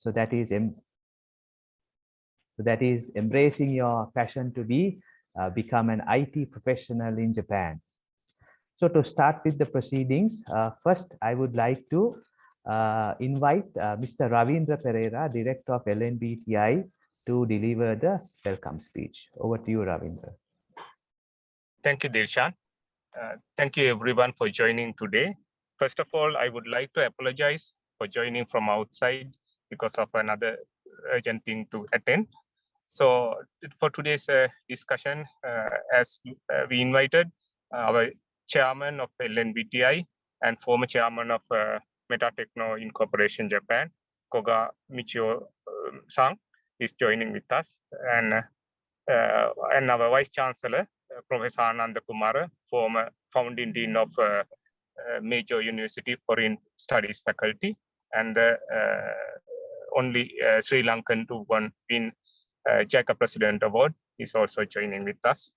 So that is embracing your passion to become an IT professional in Japan. So to start with the proceedings, first I would like to invite Mr. Ravindra Pereira, Director of LNBTI, to deliver the welcome speech. Over to you, Ravindra. Thank you, Dirshan. Thank you everyone for joining today. First of all, I would like to apologize for joining from outside because of another urgent thing to attend. So for today's discussion, as we invited our chairman of LNBTI and former chairman of Meta Techno Incorporation Japan, Koga Michio-san, is joining with us, and our vice chancellor, Professor Ananda Kumara, former founding dean of Major University Foreign Studies faculty, and the only Sri Lankan to win Chairperson Award, is also joining with us.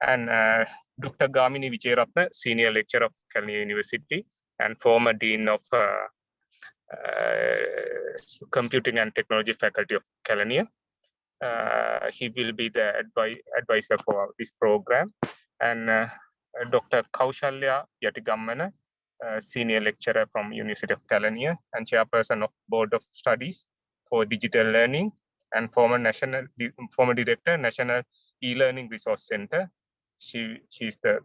And Dr. Gamini Wijeratne, senior lecturer of Kelaniya University and former dean of Computing and Technology faculty of Kelaniya. He will be the advisor for this program. And Dr. Kaushalya Yatigammana, senior lecturer from University of Kelaniya and chairperson of Board of Studies for Digital Learning and former director, National E-Learning Resource Center. She's the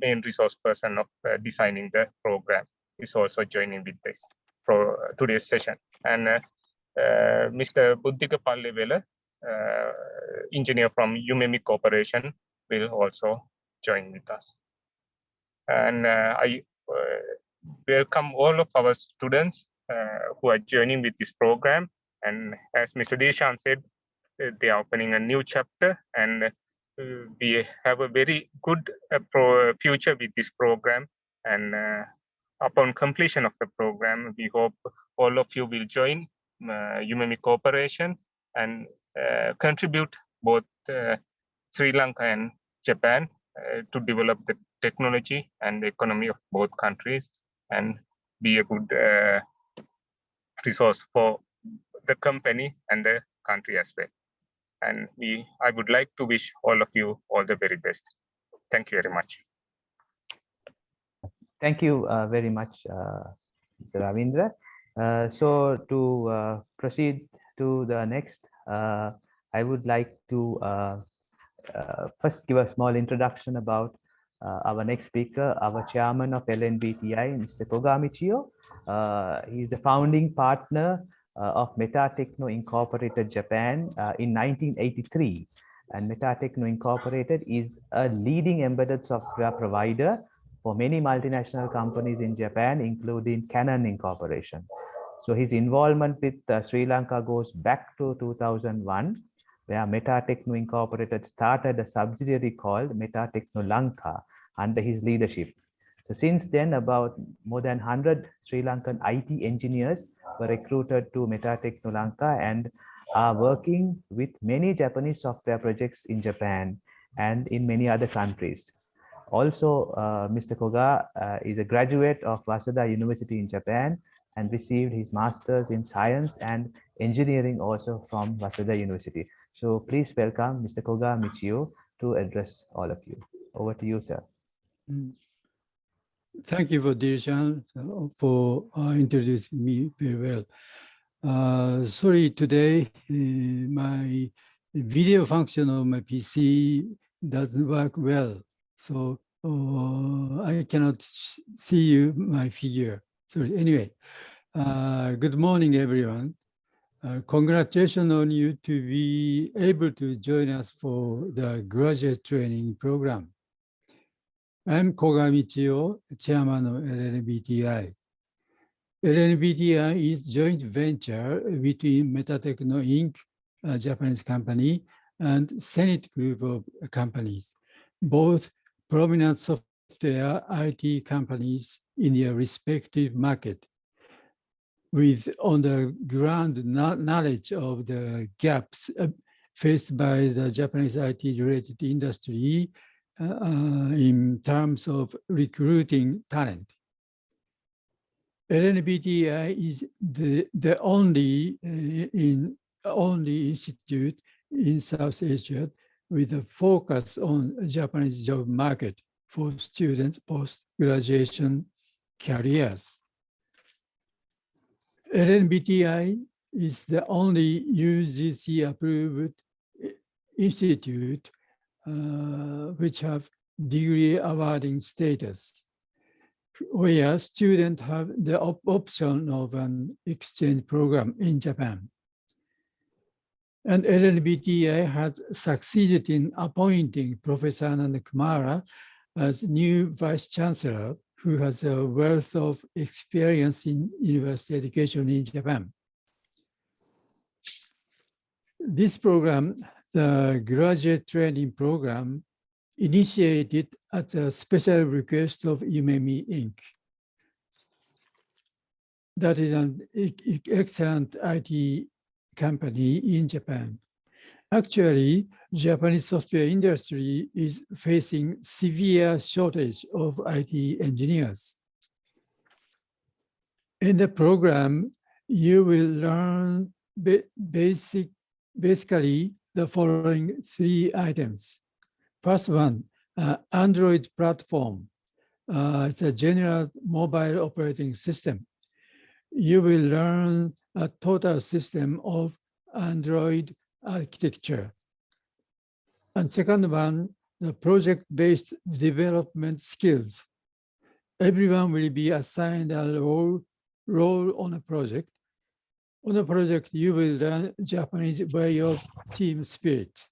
main resource person of designing the program, is also joining with this for today's session. And Mr. Buddhika Pallevela, engineer from Yumemi Corporation, will also join with us. And I welcome all of our students who are joining with this program. And as Mr. Deshan said, they are opening a new chapter, and we have a very good future with this program. And upon completion of the program, we hope all of you will join Yumemi Corporation and contribute both Sri Lanka and Japan to develop the technology and the economy of both countries, and be a good resource for the company and the country as well. And I would like to wish all of you all the very best. Thank you very much. Thank you very much, Mr. Ravindra. So to proceed to the next, I would like to first give a small introduction about our next speaker, our chairman of LNBTI, Mr. Koga Michio. He is the founding partner of Meta Techno Incorporated Japan in 1983. And Meta Techno Incorporated is a leading embedded software provider for many multinational companies in Japan, including Canon Incorporation. So his involvement with Sri Lanka goes back to 2001, where Meta Techno Incorporated started a subsidiary called Meta Techno Lanka under his leadership. So since then, about more than 100 Sri Lankan IT engineers were recruited to Meta Techno Lanka and are working with many Japanese software projects in Japan and in many other countries. Also, Mr. Koga is a graduate of Waseda University in Japan and received his master's in science and engineering also from Waseda University. So please welcome Mr. Koga Michio to address all of you. Over to you, sir. Thank you for Dirshan for introducing me very well. Sorry, today my video function of my PC doesn't work well, so I cannot see you my figure. Sorry. Anyway, good morning, everyone. Congratulations on you to be able to join us for the graduate training program. I'm Koga Michio, chairman of LNBTI. LNBTI is joint venture between Meta Techno Inc., a Japanese company, and Zenit Group of companies, both prominent software IT companies in their respective market, with on-the-ground knowledge of the gaps faced by the Japanese IT-related industry in terms of recruiting talent. LNBTI is the only institute in South Asia with a focus on Japanese job market for students post-graduation careers. LNBTI is the only UGC-approved institute which have degree awarding status, where students have the option of an exchange program in Japan. And LNBTI has succeeded in appointing Professor Anandakumara as new Vice Chancellor, who has a wealth of experience in university education in Japan. This program, the graduate training program, initiated at a special request of Yumemi Inc. That is an excellent IT company in Japan. Actually, Japanese software industry is facing severe shortage of IT engineers. In the program, you will learn basically the following 3 items. First one, Android platform. It's a general mobile operating system. You will learn a total system of Android architecture. And second one, the project-based development skills. Everyone will be assigned a role on a project. On a project, you will learn Japanese way of team spirit.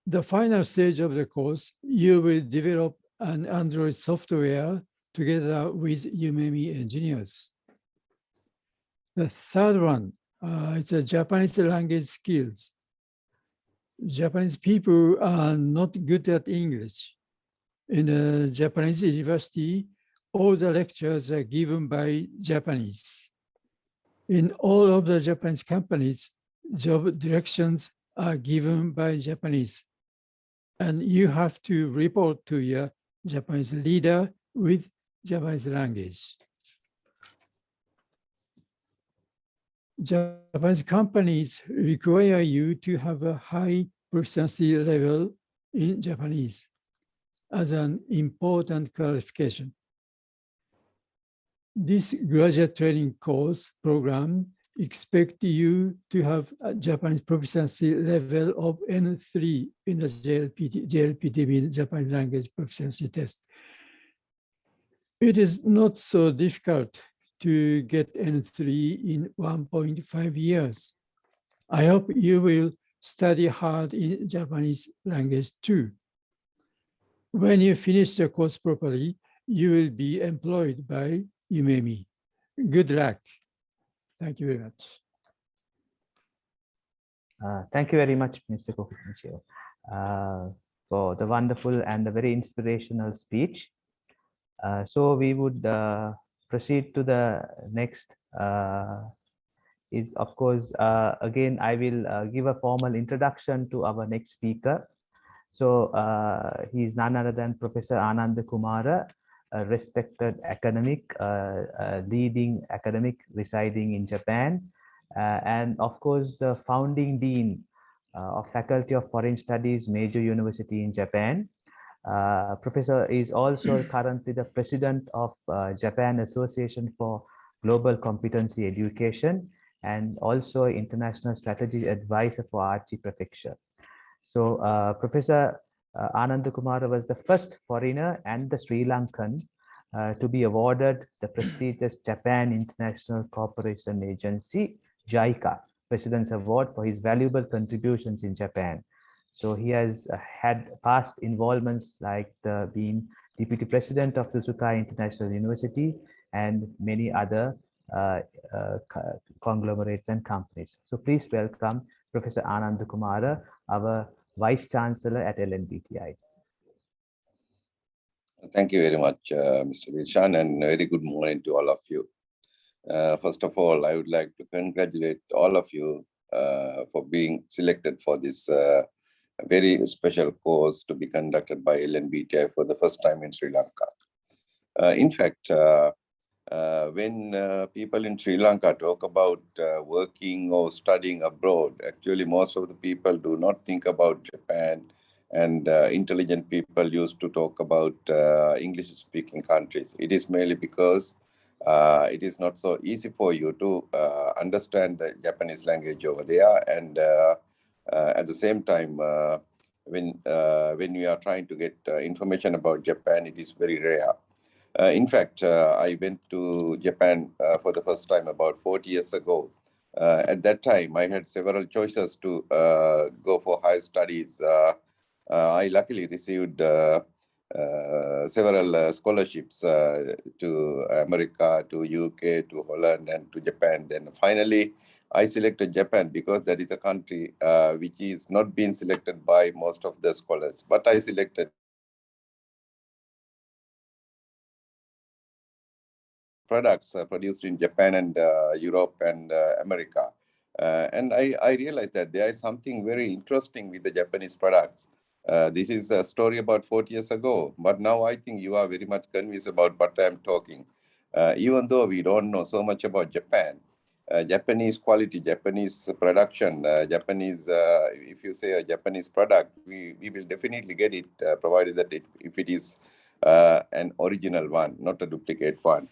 The final stage of the course, you will develop an Android software together with Yumemi engineers. The third one, it's a Japanese language skills. Japanese people are not good at English. In a Japanese university, all the lectures are given by Japanese. In all of the Japanese companies, job directions are given by Japanese. And you have to report to your Japanese leader with Japanese language. Japanese companies require you to have a high proficiency level in Japanese as an important qualification. This graduate training course program expects you to have a Japanese proficiency level of N3 in the JLPTB, Japanese language proficiency test. It is not so difficult to get N3 in 1.5 years. I hope you will study hard in Japanese language too. When you finish the course properly, you will be employed by Yumemi. Good luck. Thank you very much. Thank you very much, Mr. Kokumichio, for the wonderful and the very inspirational speech. So we would proceed to the next is, of course, again, I will give a formal introduction to our next speaker. So he is none other than Professor Anandakumara, a respected academic, leading academic residing in Japan, and of course, the founding dean of Faculty of Foreign Studies, major university in Japan. Professor is also currently the president of Japan Association for Global Competency Education and also international strategy advisor for Aichi Prefecture. So Professor Anandakumara was the first foreigner and the Sri Lankan to be awarded the prestigious Japan International Cooperation Agency, JICA, President's Award for his valuable contributions in Japan. So he has had past involvements like being Deputy President of Suzuka International University and many other conglomerates and companies. So please welcome Professor Anandakumara, our Vice Chancellor at LNBTI. Thank you very much, Mr. Dilshan, and a very good morning to all of you. First of all, I would like to congratulate all of you for being selected for this very special course to be conducted by LNBTI for the first time in Sri Lanka. In fact, When people in Sri Lanka talk about working or studying abroad, actually most of the people do not think about Japan, and intelligent people used to talk about English-speaking countries. It is mainly because it is not so easy for you to understand the Japanese language over there, and at the same time, when you are trying to get information about Japan, it is very rare. In fact, I went to Japan for the first time about 40 years ago. At that time, I had several choices to go for higher studies. I luckily received several scholarships to America, to UK, to Holland, and to Japan. Then finally, I selected Japan because that is a country which is not being selected by most of the scholars. But I selected products produced in Japan and Europe and America. And I realized that there is something very interesting with the Japanese products. This is a story about 40 years ago, but now I think you are very much convinced about what I'm talking. Even though we don't know so much about Japan, Japanese quality, Japanese production, Japanese, if you say a Japanese product, we will definitely get it, provided that if it is an original one, not a duplicate one.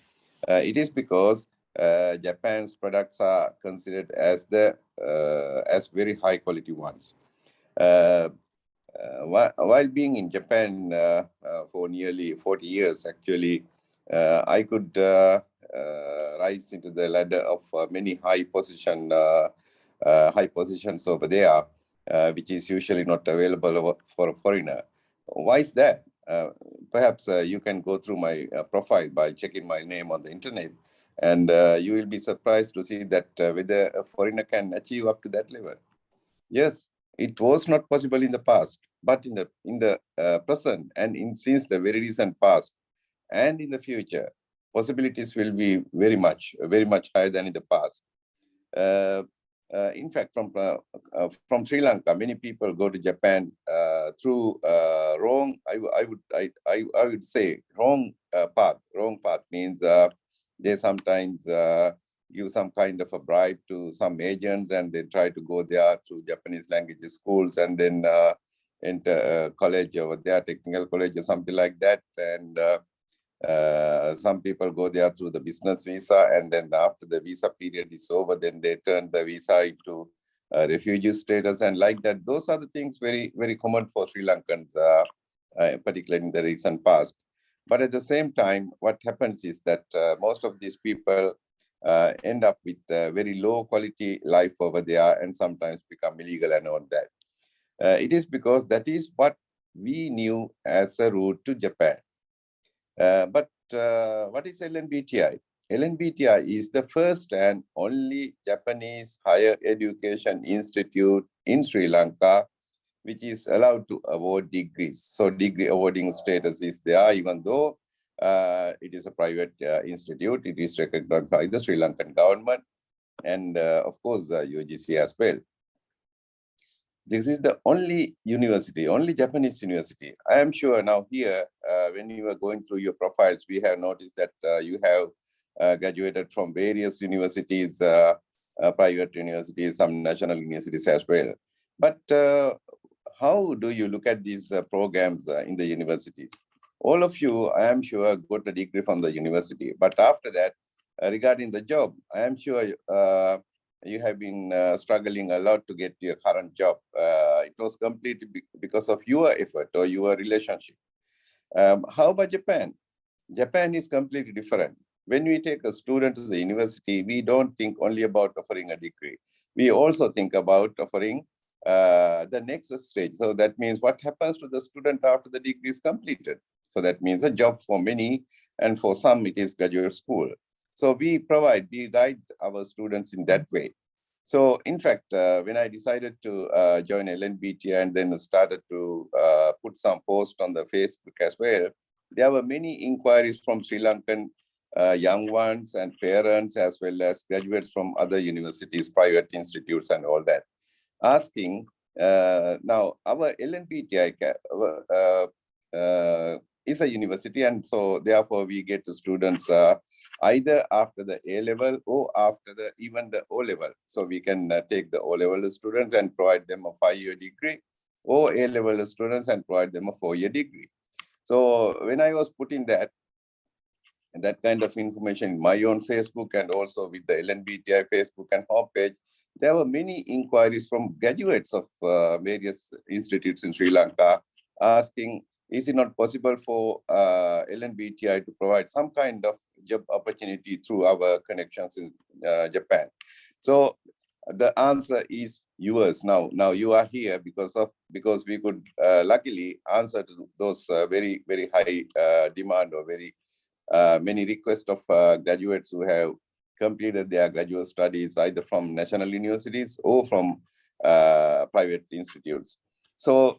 It is because Japan's products are considered as as very high quality ones. While being in Japan for nearly 40 years, actually, I could rise into the ladder of many high positions over there, which is usually not available for a foreigner. Why is that? Perhaps you can go through my profile by checking my name on the internet, and you will be surprised to see that whether a foreigner can achieve up to that level. Yes, it was not possible in the past, but in the present and since the very recent past and in the future, possibilities will be very much higher than in the past. In fact, from Sri Lanka, many people go to Japan through wrong. I would say wrong path. Wrong path means they sometimes give some kind of a bribe to some agents, and they try to go there through Japanese language schools, and then enter a college over there, technical college or something like that, and some people go there through the business visa, and then after the visa period is over, then they turn the visa into refugee status, and like that. Those are the things very common for Sri Lankans, particularly in the recent past. But at the same time, what happens is that most of these people end up with very low quality life over there, and sometimes become illegal and all that. It is because that is what we knew as a route to Japan. But what is LNBTI? LNBTI is the first and only Japanese higher education institute in Sri Lanka which is allowed to award degrees. So degree awarding status is there, even though it is a private institute. It is recognized by the Sri Lankan government and of course UGC as well. This is the only university, only Japanese university. I am sure now here, when you are going through your profiles, we have noticed that you have graduated from various universities, private universities, some national universities as well. But how do you look at these programs in the universities? All of you, I am sure, got a degree from the university. But after that, regarding the job, I am sure you have been struggling a lot to get your current job. It was completely because of your effort or your relationship. How about Japan? Japan is completely different. When we take a student to the university, we don't think only about offering a degree. We also think about offering the next stage. So that means what happens to the student after the degree is completed. So that means a job for many, and for some it is graduate school. So we guide our students in that way. So in fact, when I decided to join LNBT and then started to put some posts on the Facebook as well, there were many inquiries from Sri Lankan young ones and parents, as well as graduates from other universities, private institutes and all that, asking, now our LNBTI is a university, and so therefore we get the students either after the A level or after even the O level. So we can take the O level students and provide them a 5-year degree, or A level students and provide them a 4-year degree. So when I was putting that kind of information in my own Facebook and also with the LNBTI Facebook and homepage, there were many inquiries from graduates of various institutes in Sri Lanka asking, is it not possible for LNBTI to provide some kind of job opportunity through our connections in Japan? So the answer is yours now. Now you are here because we could luckily answer to those very, very high demand or very many requests of graduates who have completed their graduate studies either from national universities or from private institutes. So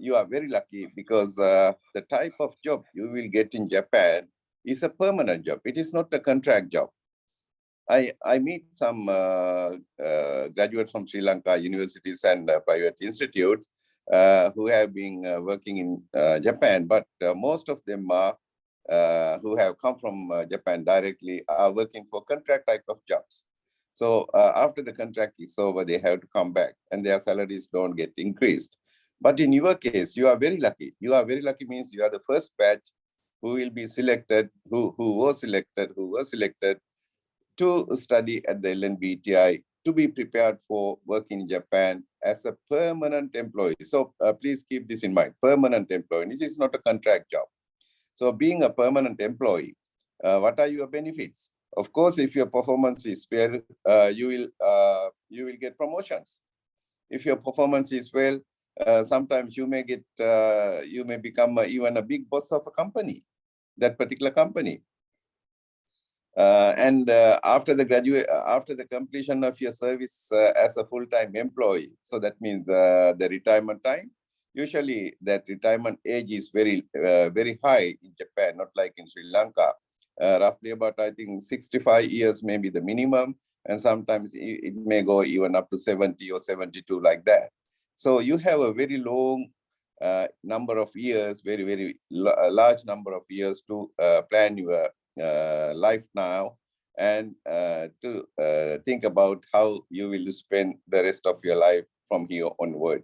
you are very lucky because the type of job you will get in Japan is a permanent job. It is not a contract job. I meet some graduates from Sri Lanka universities and private institutes who have been working in Japan, but most of them are who have come from Japan directly are working for contract type of jobs. So after the contract is over, they have to come back and their salaries don't get increased. But in your case, you are very lucky. You are very lucky means you are the first batch who will be selected, who was selected to study at the LNBTI, to be prepared for work in Japan as a permanent employee. So please keep this in mind, permanent employee. This is not a contract job. So being a permanent employee, what are your benefits? Of course, if your performance is well, you will get promotions. If your performance is well, sometimes you may become even a big boss of a company, that particular company. And after the completion of your service as a full-time employee, so that means the retirement time. Usually, that retirement age is very high in Japan, not like in Sri Lanka. Roughly about, I think, 65 years may be the minimum, and sometimes it may go even up to 70 or 72 like that. So you have a very long number of years, very large number of years to plan your life now and to think about how you will spend the rest of your life from here onward.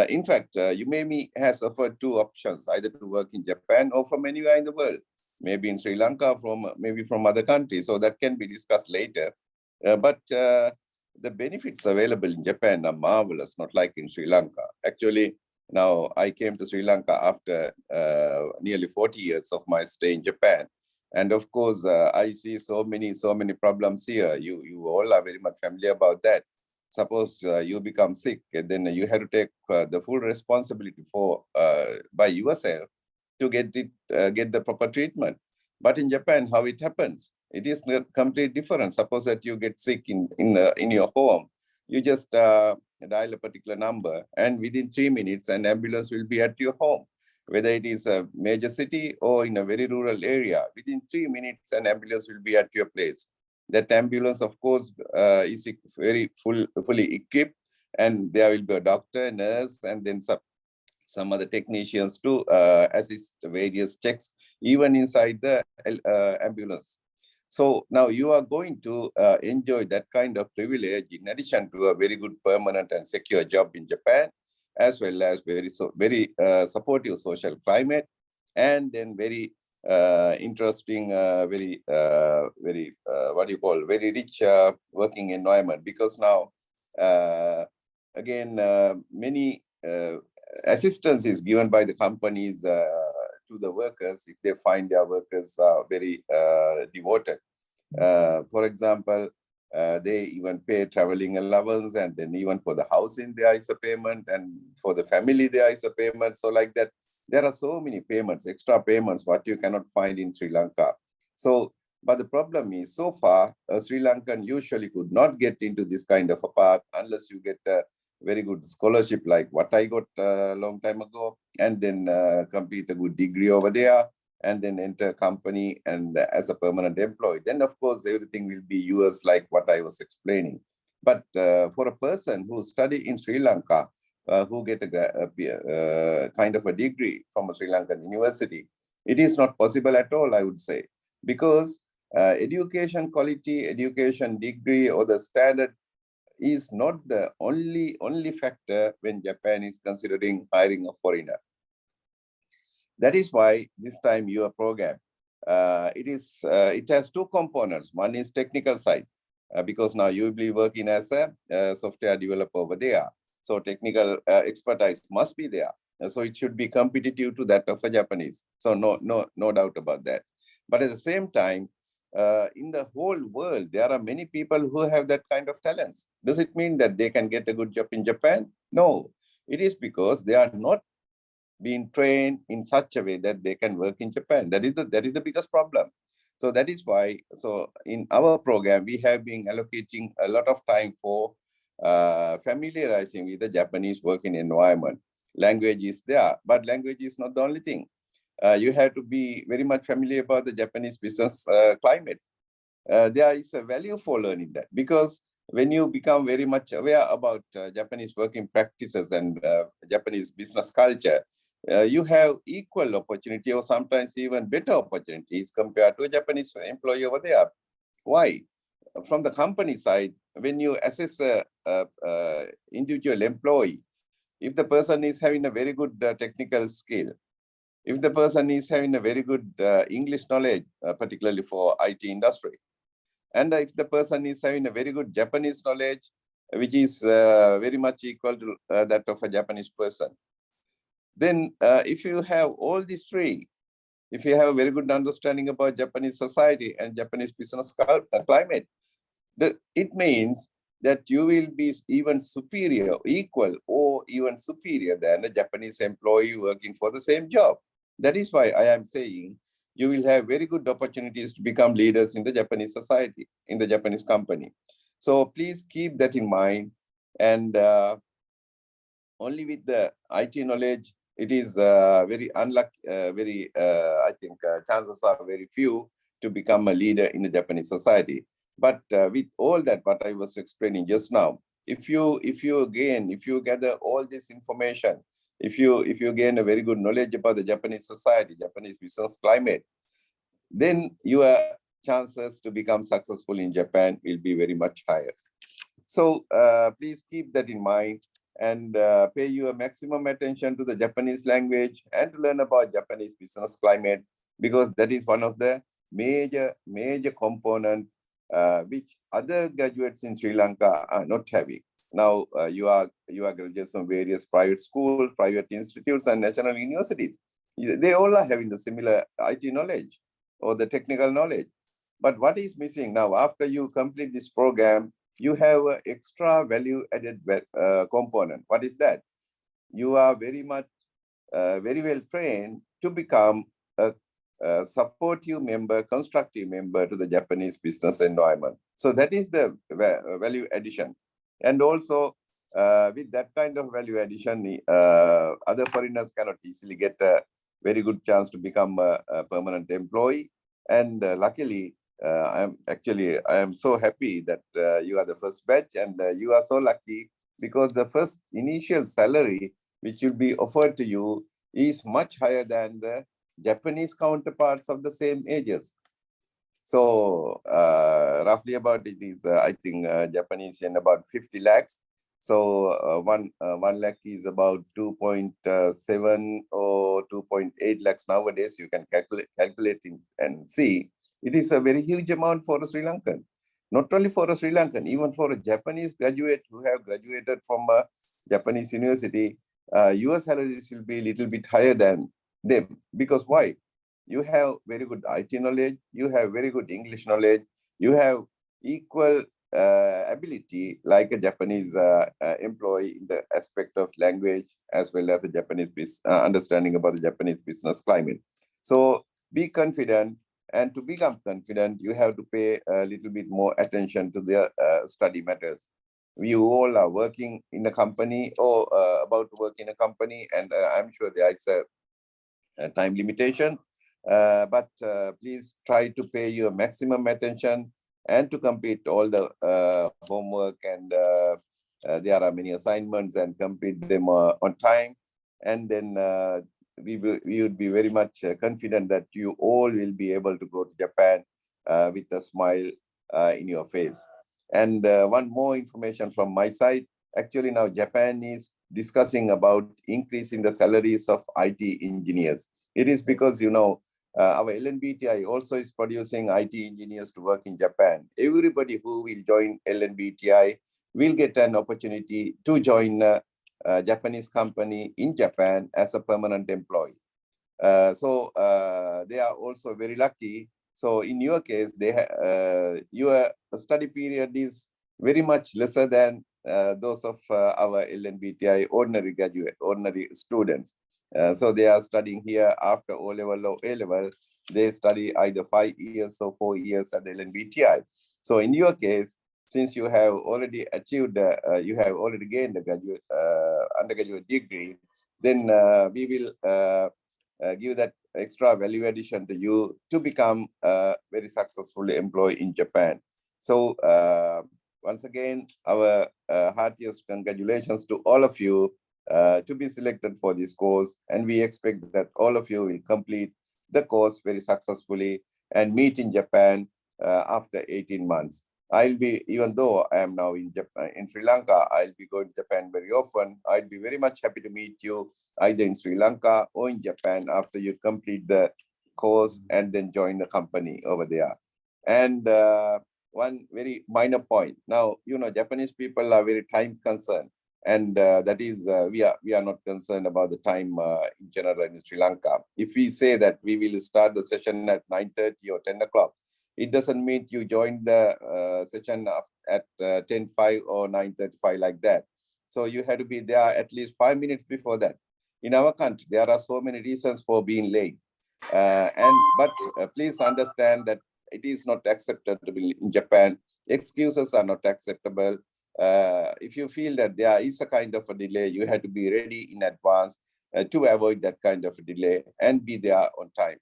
In fact, Yumemi has offered 2 options, either to work in Japan or from anywhere in the world, maybe in Sri Lanka, maybe from other countries. So that can be discussed later. But the benefits available in Japan are marvelous, not like in Sri Lanka. Actually, now I came to Sri Lanka after nearly 40 years of my stay in Japan. And of course, I see so many problems here. You all are very much familiar about that. Suppose you become sick, and then you have to take the full responsibility for by yourself to get the proper treatment. But in Japan, how it happens? It is completely different. Suppose that you get sick in your home, you just dial a particular number, and within 3 minutes, an ambulance will be at your home. Whether it is a major city or in a very rural area, within 3 minutes, an ambulance will be at your place. That ambulance, of course, is very fully equipped, and there will be a doctor, nurse, and then some other technicians to assist various checks, even inside the ambulance. So now you are going to enjoy that kind of privilege in addition to a very good permanent and secure job in Japan, as well as very supportive social climate, and then very interesting, very rich working environment. Because now, again, many assistance is given by the companies to the workers if they find their workers very devoted. For example, they even pay traveling allowance, and then even for the housing there is a payment, and for the family there is a payment. So like that, there are so many payments, extra payments, what you cannot find in Sri Lanka. So, but the problem is, so far, a Sri Lankan usually could not get into this kind of a path unless you get a very good scholarship like what I got a long time ago, and then complete a good degree over there, and then enter a company and as a permanent employee. Then, of course, everything will be yours, like what I was explaining. But for a person who study in Sri Lanka, who get a kind of a degree from a Sri Lankan university. It is not possible at all, I would say, because education quality, education degree, or the standard is not the only factor when Japan is considering hiring a foreigner. That is why this time your program, it has two components. One is technical side, because now you will be working as a software developer over there. So technical expertise must be there. So it should be competitive to that of a Japanese. So no doubt about that. But at the same time, in the whole world, there are many people who have that kind of talents. Does it mean that they can get a good job in Japan? No, it is because they are not being trained in such a way that they can work in Japan. That is the biggest problem. So that is why, so in our program, we have been allocating a lot of time for familiarizing with the Japanese working environment. Language is there, but language is not the only thing. You have to be very much familiar about the Japanese business climate. There is a value for learning that, because when you become very much aware about Japanese working practices and Japanese business culture, you have equal opportunity or sometimes even better opportunities compared to a Japanese employee over there. Why? From the company side, when you assess a individual employee, if the person is having a very good technical skill, if the person is having a very good English knowledge, particularly for IT industry, and if the person is having a very good Japanese knowledge, which is very much equal to that of a Japanese person, then if you have all these three, if you have a very good understanding about Japanese society and Japanese business climate, it means that you will be even superior, equal, or even superior than a Japanese employee working for the same job. That is why I am saying you will have very good opportunities to become leaders in the Japanese society, in the Japanese company. So please keep that in mind. And only with the IT knowledge, it is very unlucky, I think chances are very few to become a leader in the Japanese society. But with all that, what I was explaining just now, if you gather all this information, if you gain a very good knowledge about the Japanese society, Japanese business climate, then your chances to become successful in Japan will be very much higher. So please keep that in mind and pay your maximum attention to the Japanese language and to learn about Japanese business climate, because that is one of the major component which other graduates in Sri Lanka are not having. Now you are graduates from various private schools, private institutes, and national universities. They all are having the similar IT knowledge or the technical knowledge. But what is missing now, after you complete this program, you have an extra value added component. What is that? You are very well trained to become a supportive member, constructive member to the Japanese business environment. So that is the value addition. And also with that kind of value addition, other foreigners cannot easily get a very good chance to become a permanent employee. And luckily, I am so happy that you are the first batch, and you are so lucky because the first initial salary which will be offered to you is much higher than the Japanese counterparts of the same ages. So roughly about it is, I think Japanese in about 50 lakhs. So 1 lakh is about 2.7 or 2.8 lakhs nowadays. You can calculate and see. It is a very huge amount for a Sri Lankan. Not only for a Sri Lankan, even for a Japanese graduate who have graduated from a Japanese university, your salaries will be a little bit higher than them. Because why? You have very good IT knowledge, you have very good English knowledge, you have equal ability like a Japanese employee in the aspect of language as well as the Japanese understanding about the Japanese business climate. So be confident, and to become confident, you have to pay a little bit more attention to their study matters. We all are working in a company or about to work in a company, and I'm sure there is a time limitation. But please try to pay your maximum attention and to complete all the homework and there are many assignments and complete them on time. And then we would be very much confident that you all will be able to go to Japan with a smile in your face. And one more information from my side. Actually, now Japan is discussing about increasing the salaries of IT engineers. It is because, you know, our LNBTI also is producing IT engineers to work in Japan. Everybody who will join LNBTI will get an opportunity to join a Japanese company in Japan as a permanent employee. So they are also very lucky. So in your case, your study period is very much lesser than those of our LNBTI ordinary students. So they are studying here after O-level or A-level. They study either 5 years or 4 years at the LNBTI. So in your case, since you have already achieved, you have already gained a undergraduate degree, then we will give that extra value addition to you to become a very successful employee in Japan. So once again, our heartiest congratulations to all of you to be selected for this course. And we expect that all of you will complete the course very successfully and meet in Japan after 18 months. I'll be, even though I am now in Japan, in Sri Lanka, I'll be going to Japan very often. I'd be very much happy to meet you either in Sri Lanka or in Japan after you complete the course and then join the company over there. And one very minor point. Now, you know, Japanese people are very time concerned. And that is, we are not concerned about the time in general in Sri Lanka. If we say that we will start the session at 9:30 or 10 o'clock, it doesn't mean you join the session at 10:05 or 9:35 like that. So you have to be there at least 5 minutes before that. In our country, there are so many reasons for being late. But please understand that it is not acceptable in Japan. Excuses are not acceptable. If you feel that there is a kind of a delay, you have to be ready in advance to avoid that kind of a delay and be there on time.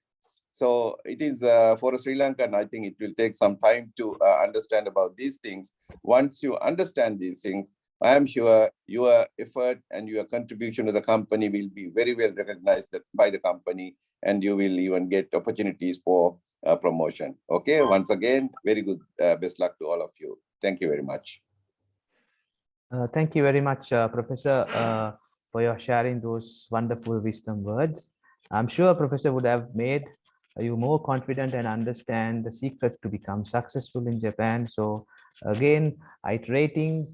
So it is for a Sri Lankan, I think it will take some time to understand about these things. Once you understand these things, I am sure your effort and your contribution to the company will be very well recognized by the company, and you will even get opportunities for promotion. Okay, once again, very good. Best luck to all of you. Thank you very much. Thank you very much, Professor, for your sharing those wonderful wisdom words. I'm sure Professor would have made you more confident and understand the secret to become successful in Japan. So again, iterating,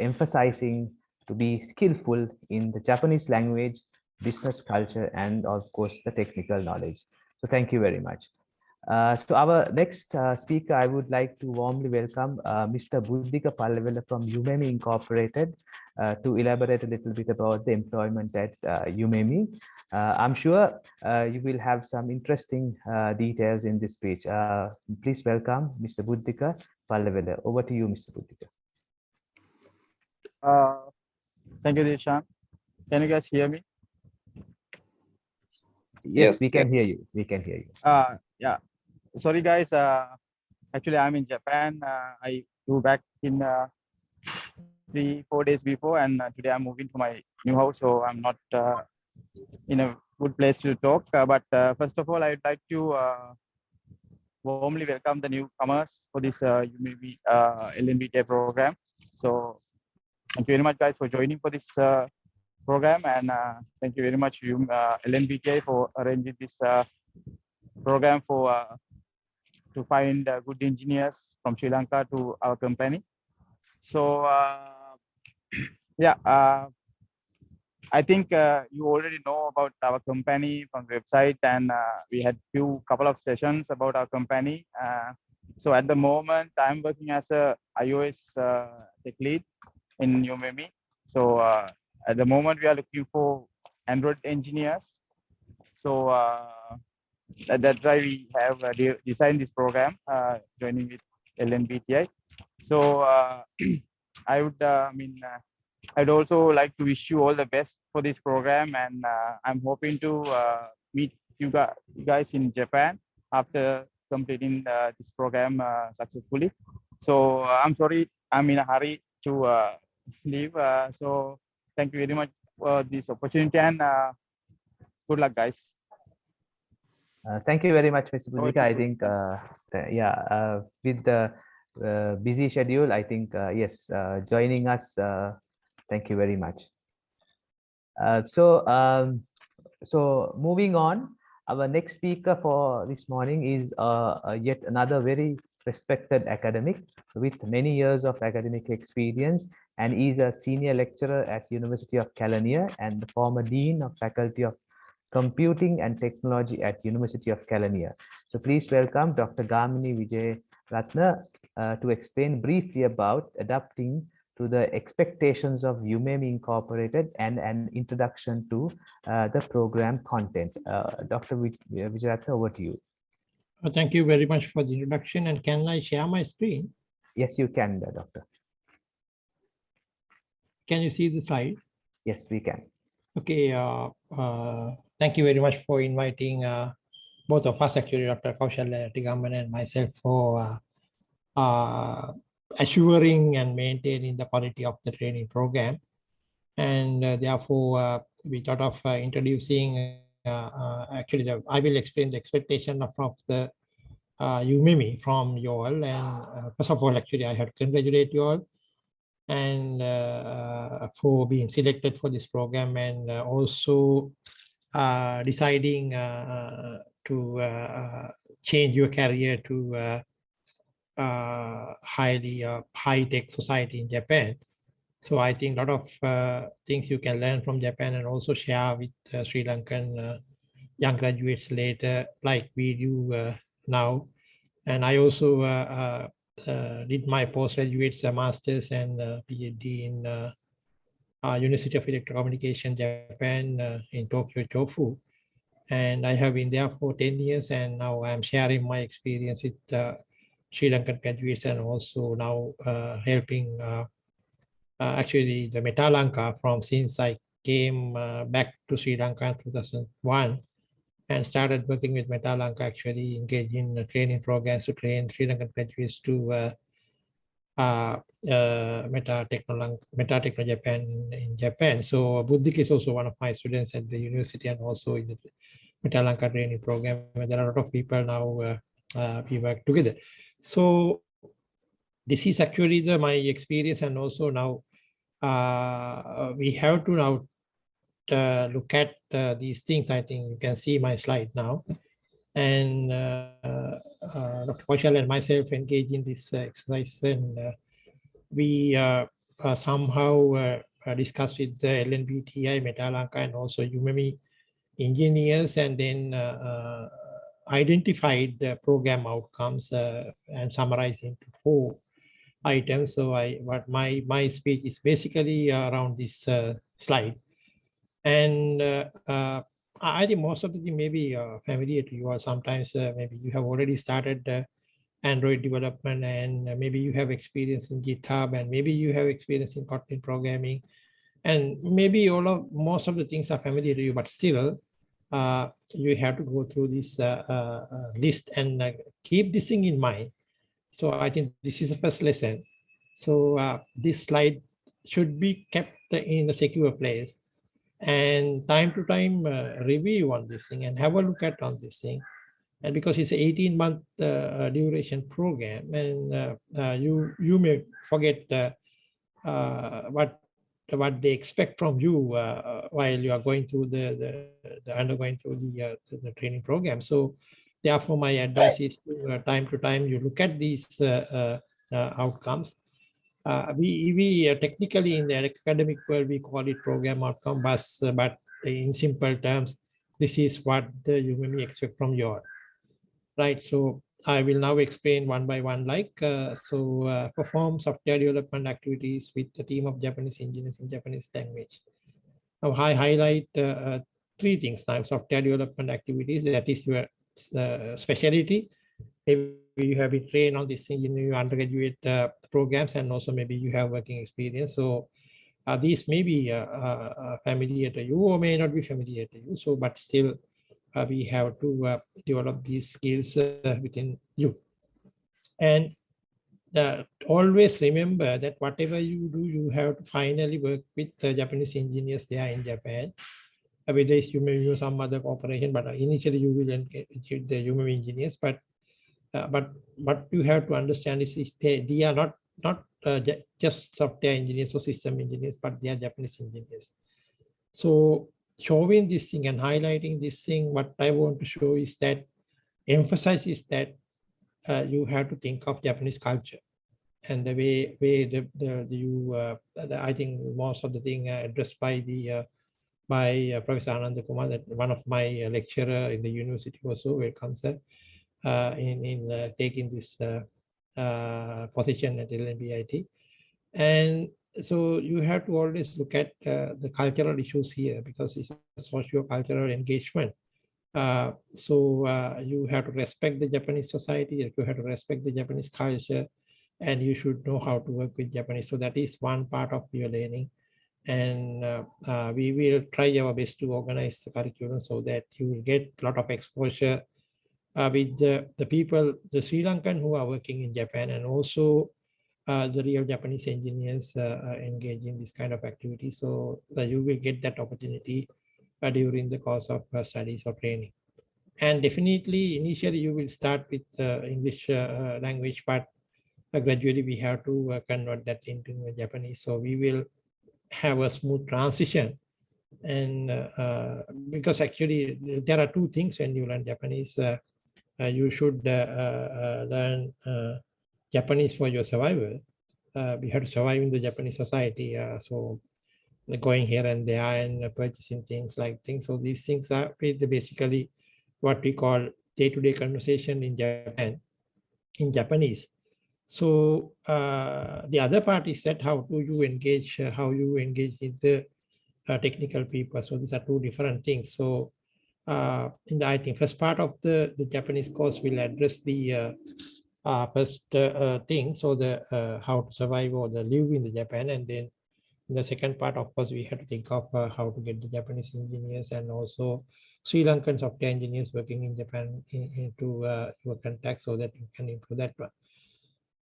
emphasizing to be skillful in the Japanese language, business culture, and of course, the technical knowledge. So thank you very much. So our next speaker, I would like to warmly welcome Mr. Buddhika Pallavela from Yumemi Incorporated to elaborate a little bit about the employment at Yumemi. I'm sure you will have some interesting details in this speech. Please welcome Mr. Buddhika Pallavela. Over to you, Mr. Buddhika. Thank you, Dishan. Can you guys hear me? Yes, we can hear you. We can hear you. Yeah. Sorry, guys. Actually, I'm in Japan. I flew back in 3-4 days before, and today I'm moving to my new house, so I'm not in a good place to talk. But first of all, I'd like to warmly welcome the newcomers for this Yumemi LNBTA program. So thank you very much, guys, for joining for this program, and thank you very much, LNBTA, for arranging this program for to find good engineers from Sri Lanka to our company. So yeah, I think you already know about our company from the website, and we had couple of sessions about our company. So at the moment, I'm working as a iOS tech lead in Yumemi. So at the moment, we are looking for Android engineers. So that's why we have designed this program, joining with LNBTI. So I would, I'd also like to wish you all the best for this program, and I'm hoping to meet you guys in Japan after completing this program successfully. So I'm sorry, I'm in a hurry to leave. So thank you very much for this opportunity, and good luck, guys. Thank you very much, Mr. Over Pujika. to I you. think, with the busy schedule, I think, yes, joining us, thank you very much. So moving on, our next speaker for this morning is yet another very respected academic with many years of academic experience, and is a senior lecturer at University of Kelaniya and the former dean of Faculty of Computing and Technology at University of Kelaniya. So please welcome Dr. Gamini Wijeratne to explain briefly about adapting to the expectations of Yumemi Incorporated and an introduction to the program content. Dr. Wijeratne, over to you. Thank you very much for the introduction. And can I share my screen? Yes, you can, Doctor. Can you see the slide? Yes, we can. Okay. Thank you very much for inviting both of us, actually, Dr. Kaushalya Yatigammana and myself, for assuring and maintaining the quality of the training program. And therefore, we thought of introducing, actually, I will explain the expectation of the Yumemi from you all. And first of all, actually, I have to congratulate you all and for being selected for this program, and also deciding to change your career to highly high-tech society in Japan. So I think a lot of things you can learn from Japan and also share with Sri Lankan young graduates later, like we do now. And I also did my postgraduate master's and PhD in University of Electrocommunication, Japan, in Tokyo, Chofu. And I have been there for 10 years, and now I'm sharing my experience with Sri Lankan graduates, and also now helping actually the Metalanka from since I came back to Sri Lanka in 2001 and started working with Metalanka, actually engaged in training programs to train Sri Lankan graduates to Meta Techno Japan in Japan. So Buddhik is also one of my students at the university and also in the Metalanka training program. And there are a lot of people now we work together. So this is actually my experience, and also now we have to now look at these things. I think you can see my slide now. And Dr. Kaushalya and myself engage in this exercise, and we somehow discussed with the LNBTI, Metalanka, and also Yumemi engineers, and then identified the program outcomes and summarized into 4 items. So my speech is basically around this slide. And I think most of the thing may be familiar to you, or sometimes maybe you have already started Android development, and maybe you have experience in GitHub, and maybe you have experience in Kotlin programming, and maybe most of the things are familiar to you, but still you have to go through this list and keep this thing in mind. So I think this is the first lesson. So this slide should be kept in a secure place, and time to time review on this thing and have a look at on this thing. And because it's an 18-month duration program, and you may forget what they expect from you while you are going through the undergoing through the training program. So therefore, my advice is to time you look at these outcomes. We technically in the academic world we call it program outcome, but in simple terms, this is what the Yumemi expect from you. Right, so I will now explain one by one, like, perform software development activities with a team of Japanese engineers in Japanese language. Now I highlight 3 things now: software development activities, that is your specialty. Maybe you have been trained on this in your undergraduate programs, and also maybe you have working experience. So these may be familiar to you or may not be familiar to you. So, but still, we have to develop these skills within you. And always remember that whatever you do, you have to finally work with the Japanese engineers there in Japan. Whether it's you may use some other corporation, but initially you will engage with the Yumemi engineers. But what you have to understand is they are not just software engineers or system engineers, but they are Japanese engineers. So showing this thing and highlighting this thing, what I want to show is that emphasize is that you have to think of Japanese culture and the way I think most of the thing addressed by the Professor Ananda Kumar, that one of my lecturer in the university also welcomes in taking this position at LNBIT. And so you have to always look at the cultural issues here, because it's a socio-cultural engagement. So you have to respect the Japanese society, you have to respect the Japanese culture, and you should know how to work with Japanese. So that is one part of your learning. And we will try our best to organize the curriculum so that you will get a lot of exposure with the people, the Sri Lankan who are working in Japan, and also the real Japanese engineers engage in this kind of activity. So you will get that opportunity during the course of studies or training. And definitely, initially, you will start with English language, but gradually we have to convert that into Japanese. So we will have a smooth transition. And because actually there are two things when you learn Japanese. You should learn Japanese for your survival. We have to survive in the Japanese society. So going here and there and purchasing things like things. So these things are basically what we call day-to-day conversation in Japan, in Japanese. So the other part is that how do you engage, with the technical people. So these are two different things. So in the, I think, first part of the Japanese course will address the first thing, so the how to survive or the live in the Japan, and then in the second part, of course, we have to think of how to get the Japanese engineers and also Sri Lankan software engineers working in Japan into your contact, so that you can improve that one.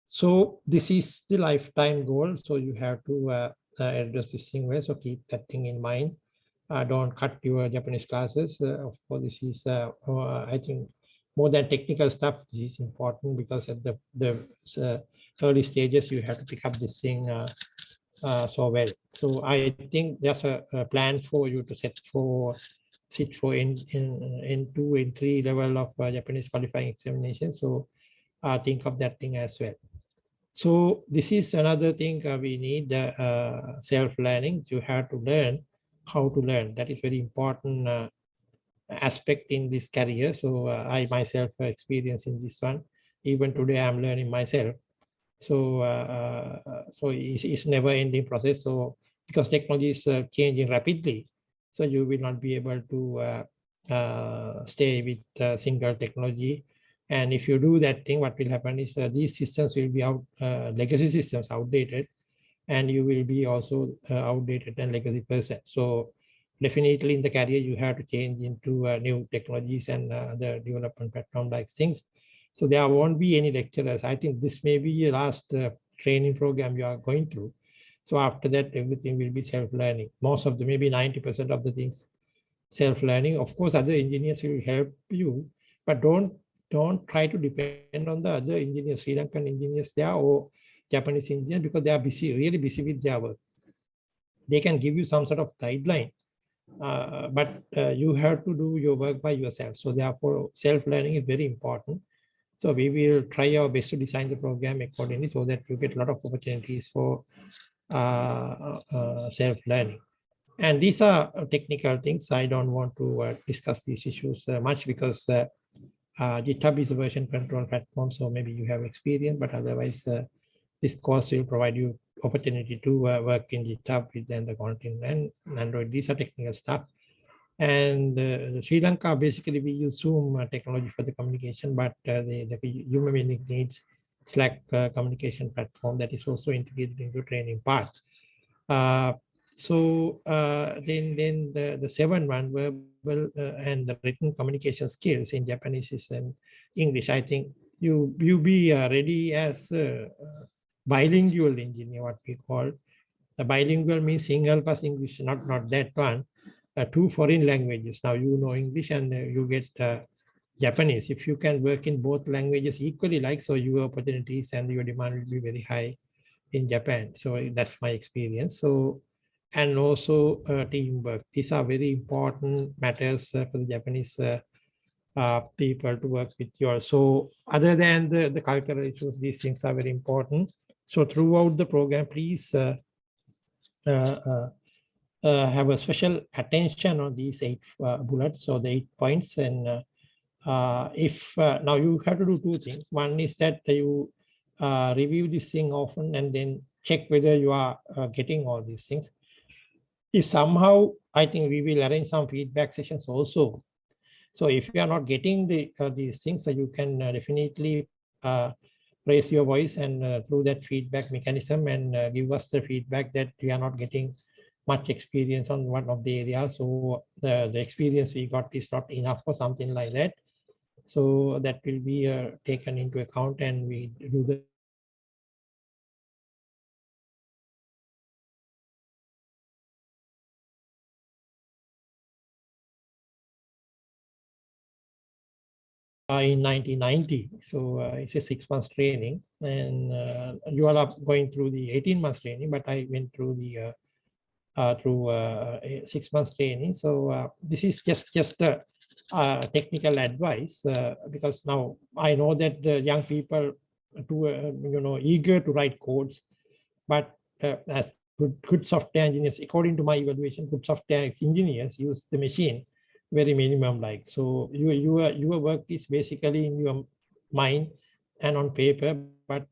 So this is the lifetime goal. So you have to address this thing well. So keep that thing in mind. Don't cut your Japanese classes. Of course, this is, I think, more than technical stuff. This is important because at the early stages, you have to pick up this thing so well. So I think there's a plan for you to sit for N2, N3 level of Japanese qualifying examination. So think of that thing as well. So this is another thing we need, self-learning. You have to learn how to learn. That is very important aspect in this career. So I myself experience in this one. Even today I'm learning myself. So so it's never ending process. So because technology is changing rapidly, so you will not be able to stay with single technology. And if you do that thing, what will happen is these systems will be legacy systems outdated, and you will be also outdated and legacy person. So definitely in the career, you have to change into new technologies and the development platform like things. So there won't be any lecturers. I think this may be your last training program you are going through. So after that, everything will be self-learning. Most of the, maybe 90% of the things, self-learning. Of course, other engineers will help you, but don't try to depend on the other engineers, Sri Lankan engineers there or Japanese engineers, because they are busy, really busy with their work. They can give you some sort of guideline, but you have to do your work by yourself. So therefore, self-learning is very important. So we will try our best to design the program accordingly so that you get a lot of opportunities for self-learning. And these are technical things. I don't want to discuss these issues much because GitHub is a version control platform. So maybe you have experience, but otherwise this course will provide you opportunity to work in GitHub with the content and Android. These are technical stuff. And Sri Lanka, basically we use Zoom technology for the communication, but the Yumemi needs Slack communication platform that is also integrated into training part. So then the seventh one, verbal and the written communication skills in Japanese is in English. I think you be ready as a bilingual engineer, what we call. The bilingual means single plus English, not that one. Two foreign languages. Now you know English and you get Japanese. If you can work in both languages equally, like, so your opportunities and your demand will be very high in Japan. So that's my experience. So, and also teamwork. These are very important matters for the Japanese people to work with you. So other than the cultural issues, these things are very important. So throughout the program, please have a special attention on these 8 bullets, or the 8 points. And if now you have to do 2 things. One is that you review this thing often and then check whether you are getting all these things. If somehow, I think we will arrange some feedback sessions also. So if you are not getting these things, so you can definitely raise your voice and through that feedback mechanism and give us the feedback that we are not getting much experience on one of the areas. So the experience we got is not enough or something like that. So that will be taken into account, and we do the in 1990. So it's a 6 months training, and you all are going through the 18 months training, but I went through the 6 months training. So this is just a technical advice, because now I know that the young people eager to write codes, but as good software engineers, according to my evaluation, good software engineers use the machine very minimum, like. So your work is basically in your mind and on paper, but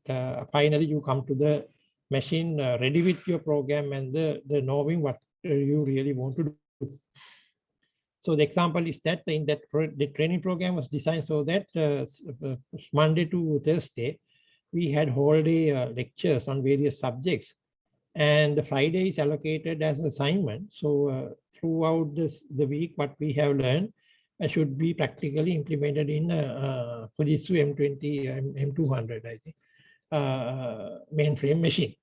finally you come to the machine ready with your program and the knowing what you really want to do. So the example is that in that the training program was designed so that Monday to Thursday we had whole day lectures on various subjects, and the Friday is allocated as assignment. So throughout the week, what we have learned should be practically implemented in Fujitsu M20, M200, I think, mainframe machine.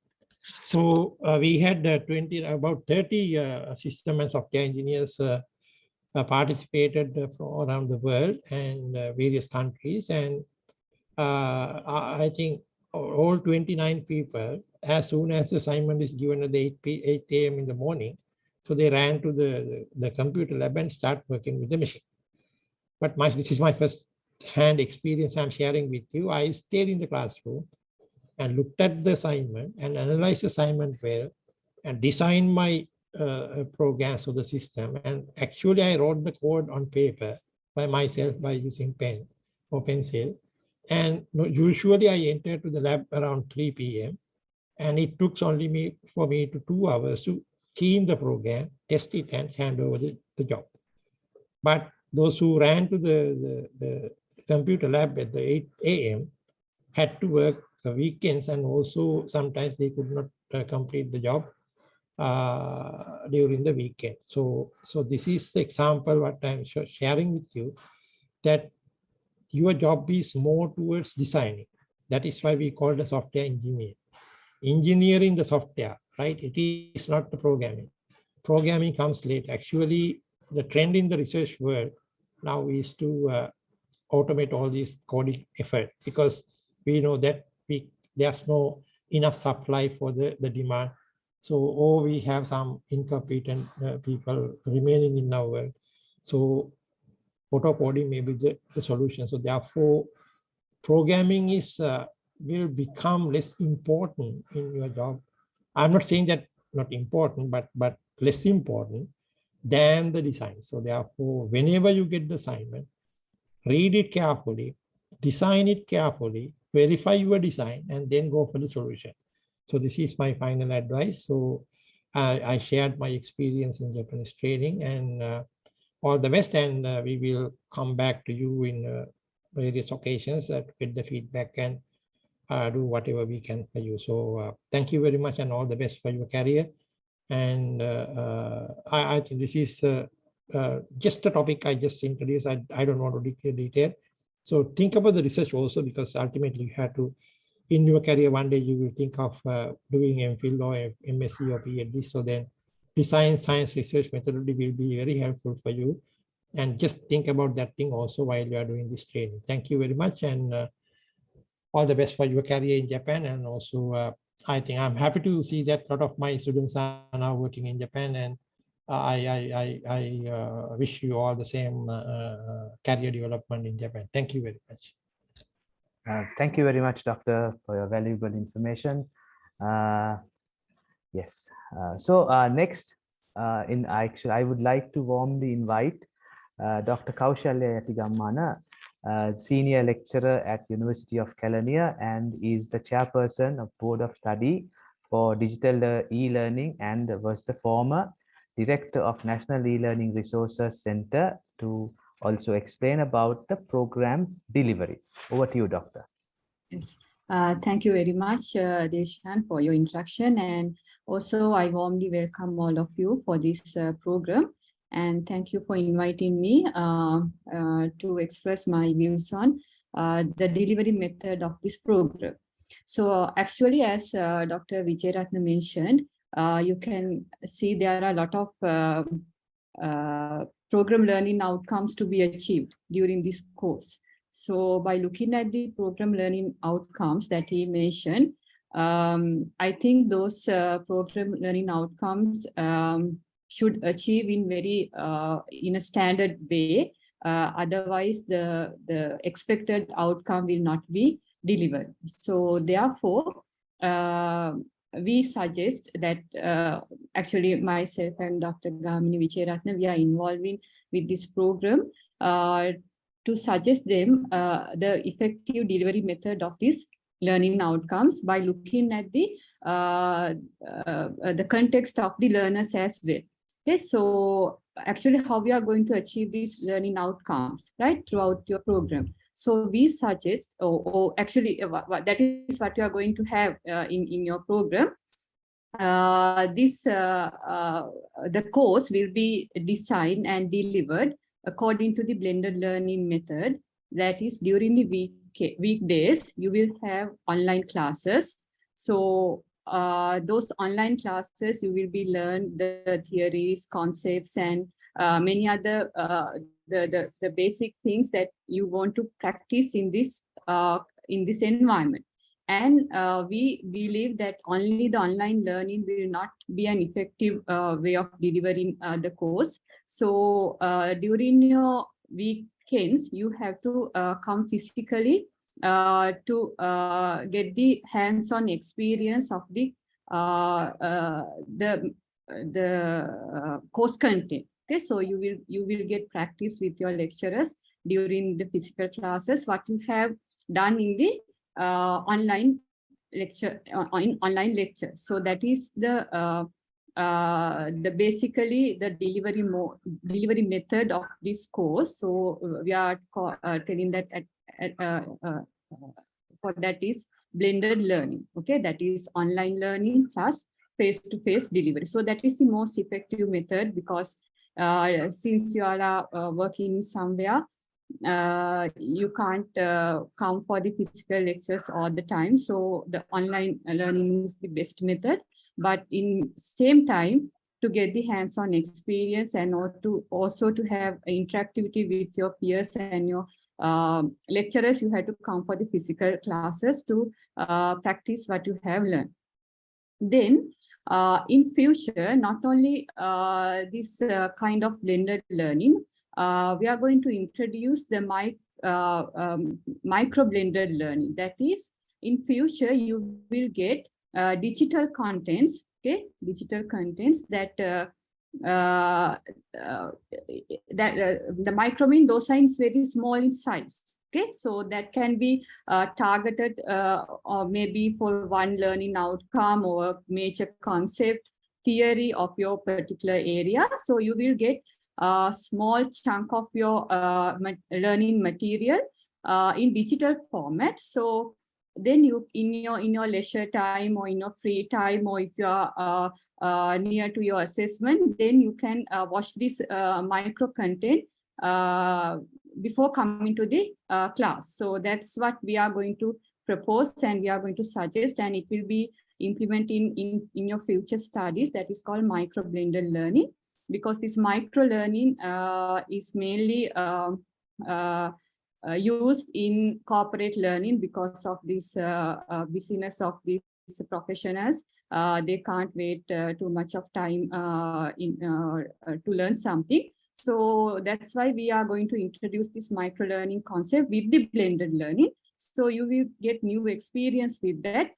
So we had about 30 system and software engineers participated from around the world and various countries. And I think all 29 people, as soon as the assignment is given at the 8 a.m. in the morning, so they ran to the computer lab and start working with the machine. But this is my first hand experience I'm sharing with you. I stayed in the classroom and looked at the assignment and analyzed the assignment well and designed my programs of the system. And actually I wrote the code on paper by myself by using pen or pencil. And usually I enter to the lab around 3 p.m. and it took only for me to 2 hours to key in the program, test it, and hand over the job. But those who ran to the computer lab at the 8 a.m. had to work weekends, and also sometimes they could not complete the job during the weekend. So this is the example what I'm sharing with you, that your job is more towards designing. That is why we call the software engineer. Engineering the software, right? It is not the programming. Programming comes late. Actually, the trend in the research world now is to automate all this coding effort, because we know that there's no enough supply for the demand. So, or we have some incompetent people remaining in our world. So auto coding may be the solution. So therefore, programming is will become less important in your job. I'm not saying that not important, but less important than the design. So therefore, whenever you get the assignment, read it carefully, design it carefully, verify your design, and then go for the solution. So this is my final advice. So I shared my experience in Japanese training, and all the best. And we will come back to you in various occasions to get the feedback and do whatever we can for you. So thank you very much, and all the best for your career. And I think this is just the topic I just introduced. I don't want to detail. So think about the research also, because ultimately you have to, in your career, one day you will think of doing MPhil or MSc or PhD. So then design science research methodology will be very helpful for you. And just think about that thing also while you are doing this training. Thank you very much. And all the best for your career in Japan. And also, I think I'm happy to see that a lot of my students are now working in Japan, and I wish you all the same career development in Japan. Thank you very much. Thank you very much, Doctor, for your valuable information. Yes. Next, I would like to warmly invite Dr. Kaushalya Yatigammana, Senior Lecturer at University of Kelaniya, and is the Chairperson of Board of Study for Digital E-Learning, and was the former Director of National E-Learning Resources Center, to also explain about the program delivery. Over to you, Doctor. Yes. Thank you very much, Deshan, for your introduction. And also, I warmly welcome all of you for this program. And thank you for inviting me to express my views on the delivery method of this program. So actually, as Dr. Wijeratne mentioned, you can see there are a lot of program learning outcomes to be achieved during this course. So by looking at the program learning outcomes that he mentioned, I think those program learning outcomes should achieve in in a standard way. Otherwise, the expected outcome will not be delivered. So therefore, we suggest that actually myself and Dr. Gamini Wijeratne, we are involving with this program to suggest them the effective delivery method of these learning outcomes by looking at the context of the learners as well. Okay, so actually how we are going to achieve these learning outcomes, right, throughout your program. So we suggest, or actually that is what you are going to have in your program. The course will be designed and delivered according to the blended learning method. That is, during the weekdays, you will have online classes. So those online classes, you will be learn the theories, concepts, and many other the basic things that you want to practice in this environment. And we believe that only the online learning will not be an effective way of delivering the course. So during your weekends, you have to come physically to get the hands-on experience of the course content. Okay, so you will get practice with your lecturers during the physical classes, what you have done in the online lecture, online lecture. So that is the basically the delivery method of this course. So we are telling that for that is blended learning. Okay, that is online learning plus face-to-face delivery. So that is the most effective method, because since you are working somewhere, you can't come for the physical lectures all the time. So the online learning is the best method. But in same time, to get the hands-on experience and also to have interactivity with your peers and your lecturers, you have to come for the physical classes to practice what you have learned. Then in future, not only this kind of blended learning, we are going to introduce the micro blended learning. That is, in future, you will get digital contents, okay, digital contents that the micro mean those signs very small in size. Okay, so that can be targeted or maybe for one learning outcome or major concept theory of your particular area. So you will get a small chunk of your learning material in digital format. So then you in your leisure time or in your free time, or if you are near to your assessment, then you can watch this micro content before coming to the class. So that's what we are going to propose and we are going to suggest, and it will be implemented in your future studies. That is called micro blended learning, because this micro learning is mainly used in corporate learning because of this busyness of these professionals. They can't wait too much of time to learn something. So that's why we are going to introduce this micro learning concept with the blended learning. So you will get new experience with that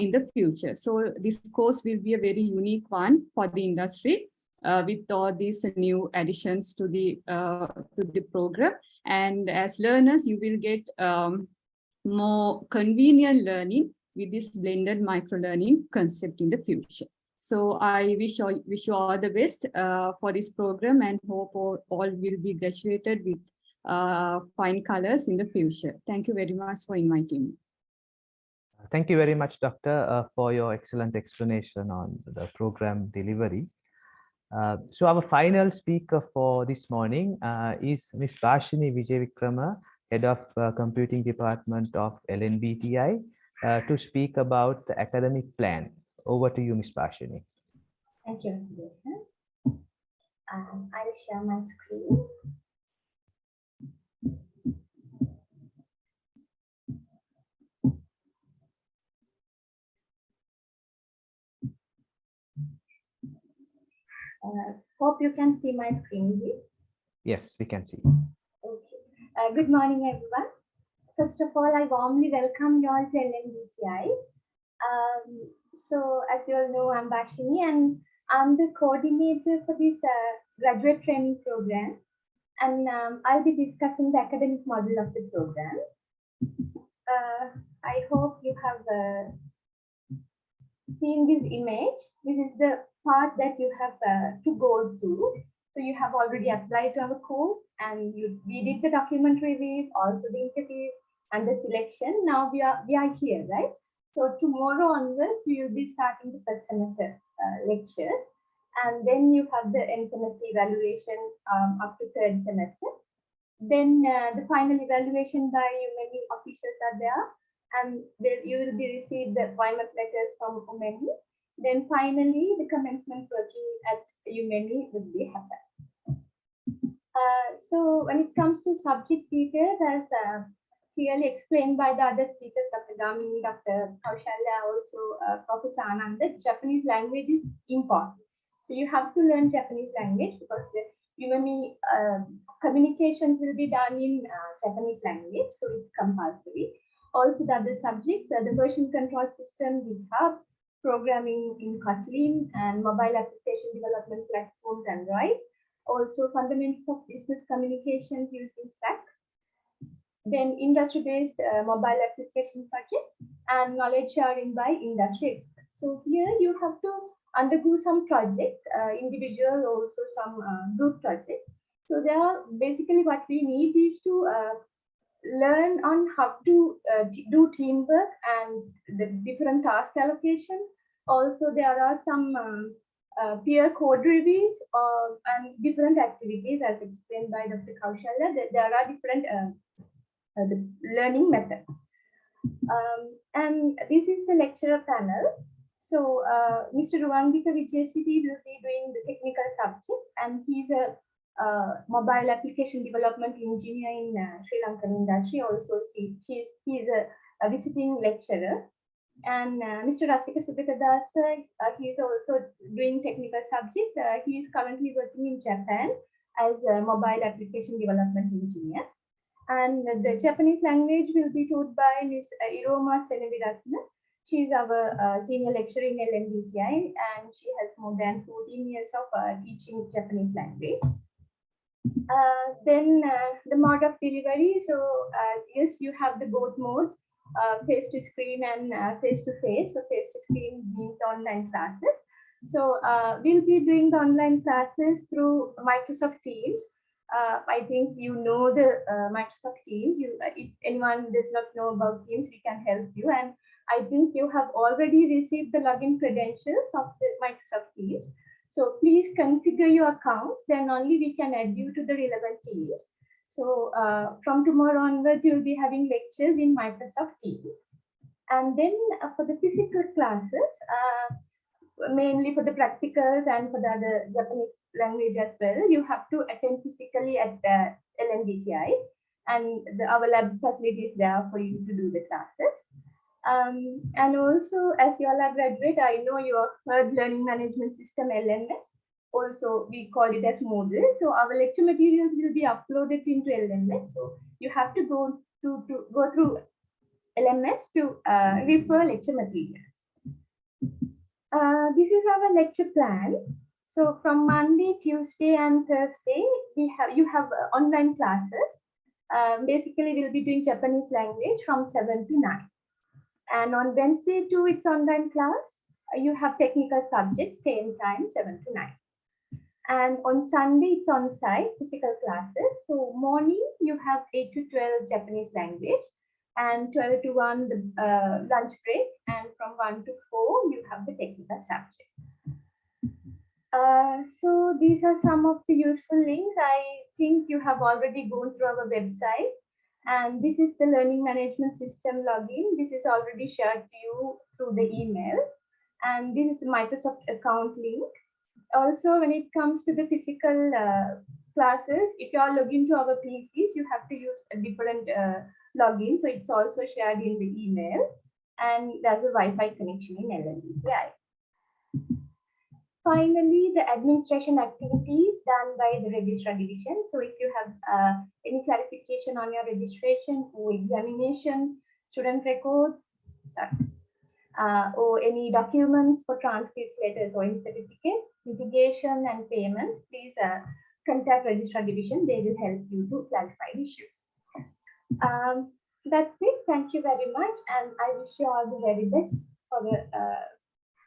in the future. So this course will be a very unique one for the industry with all these new additions to the program. And as learners, you will get more convenient learning with this blended micro learning concept in the future. So I wish you all the best for this program, and hope all will be graduated with fine colors in the future. Thank you very much for inviting me. Thank you very much, Doctor, for your excellent explanation on the program delivery. So our final speaker for this morning is Ms. Bashini Wijeratne, Head of Computing Department of LNBTI, to speak about the academic plan. Over to you, Ms. Bashini. Thank you, Mr. Deshan. I will share my screen. Hope you can see my screen. Is it? Yes, we can see. Okay. Good morning, everyone. First of all, I warmly welcome you all to LNBTI. So, as you all know, I'm Bashini, and I'm the coordinator for this graduate training program. And I'll be discussing the academic model of the program. I hope you have seen this image. This is the part that you have to go through. So you have already applied to our course, and we did the document review, also the interview and the selection. Now we are here, right? So tomorrow onwards, we will be starting the first semester lectures, and then you have the end semester evaluation up to third semester. Then the final evaluation by Yumemi officials are there, and then you will be received the appointment letters from Yumemi. Then finally, the commencement working at Yumemi will be happen. So when it comes to subject details, as clearly explained by the other speakers, Dr. Gamini, Dr. Kaushalya, also Professor Ananda, Japanese language is important. So you have to learn Japanese language, because the Yumemi communications will be done in Japanese language, so it's compulsory. Also, the other subjects, the version control system, GitHub, programming in Kotlin, and mobile application development platforms, Android. Also, fundamentals of business communications using Slack. Then industry-based mobile application project, and knowledge sharing by industry experts. So here you have to undergo some projects, individual, also some group projects. So there are basically what we need is to learn on how to do teamwork and the different task allocations. Also, there are some peer code reviews and different activities, as explained by Dr. Kaushalya. There are different the learning methods. And this is the lecturer panel. So Mr. Ruwangika Vijayasiddhi will be doing the technical subject, and he's a mobile application development engineer in Sri Lankan industry. Also, he's a visiting lecturer. And Mr. Rasika Subekadasa, he is also doing technical subject. He is currently working in Japan as a mobile application development engineer. And the Japanese language will be taught by Ms. Iroma Seneviratne. She is our senior lecturer in LNBTI, and she has more than 14 years of teaching Japanese language. Then the mode of delivery. So yes, you have the both modes, face to screen and face to face. So face to screen means online classes. So we'll be doing the online classes through Microsoft Teams. I think you know the Microsoft Teams. If anyone does not know about Teams, we can help you. And I think you have already received the login credentials of the Microsoft Teams. So please configure your accounts, then only we can add you to the relevant teams. So from tomorrow onwards, you'll be having lectures in Microsoft Teams. And then for the physical classes, mainly for the practicals and for the other Japanese language as well, you have to attend physically at LNBTI, and our lab facility is there for you to do the classes. And also, as you all are graduate, I know you have heard Learning Management System, LMS. Also, we call it as Moodle. So our lecture materials will be uploaded into LMS. So you have to go through LMS to refer lecture materials. This is our lecture plan. So from Monday, Tuesday, and Thursday, you have online classes. Basically, we'll be doing Japanese language from 7 to 9. And on Wednesday too, it's online class. You have technical subjects, same time, 7 to 9. And on Sunday, it's on-site physical classes. So morning, you have 8 to 12 Japanese language, and 12 to 1 the lunch break, and from 1 to 4 you have the technical subject. So these are some of the useful links. I think you have already gone through our website, and this is the Learning Management System login. This is already shared to you through the email, and this is the Microsoft account link. Also, when it comes to the physical classes, if you are logging to our PCs, you have to use a different login. So it's also shared in the email, and there's a Wi-Fi connection in LNBTI. Finally, the administration activities done by the registrar division. So if you have any clarification on your registration or examination, student records, or any documents for transcripts, letters, or any certificates, litigation and payments, please contact registrar division. They will help you to clarify issues. That's it. Thank you very much, and I wish you all the very best for the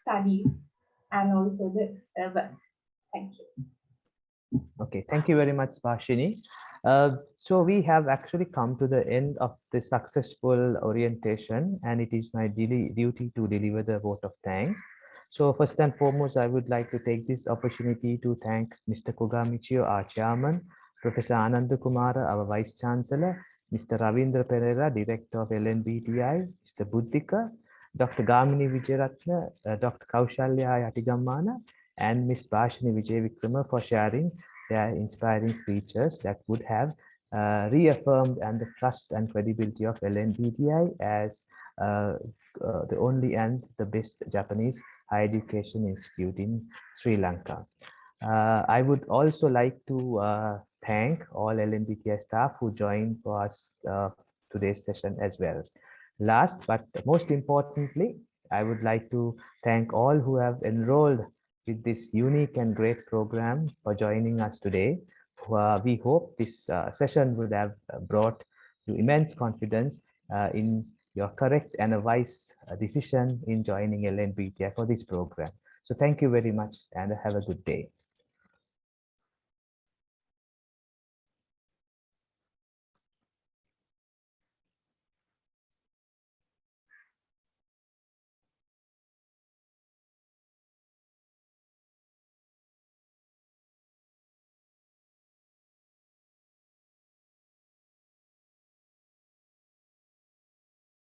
studies and also the work. Thank you. Okay, thank you very much, Bashini. So we have actually come to the end of the successful orientation, and it is my duty to deliver the vote of thanks. So first and foremost, I would like to take this opportunity to thank Mr. Kogamichio, our chairman, Professor Ananda Kumara, our vice chancellor, Mr. Ravindra Pereira, director of LNBTI, Mr. Buddhika, Dr. Gamini Wijeratne, Dr. Kaushalya Yatigammana, and Ms. Bashini Wijevikrama for sharing their inspiring speeches that would have reaffirmed and the trust and credibility of LNBTI as the only and the best Japanese higher education institute in Sri Lanka. I would also like to thank all LNBTI staff who joined for us today's session as well. Last but most importantly, I would like to thank all who have enrolled with this unique and great program for joining us today. We hope this session would have brought you immense confidence in your correct and a wise decision in joining LNBTI for this program. So thank you very much and have a good day.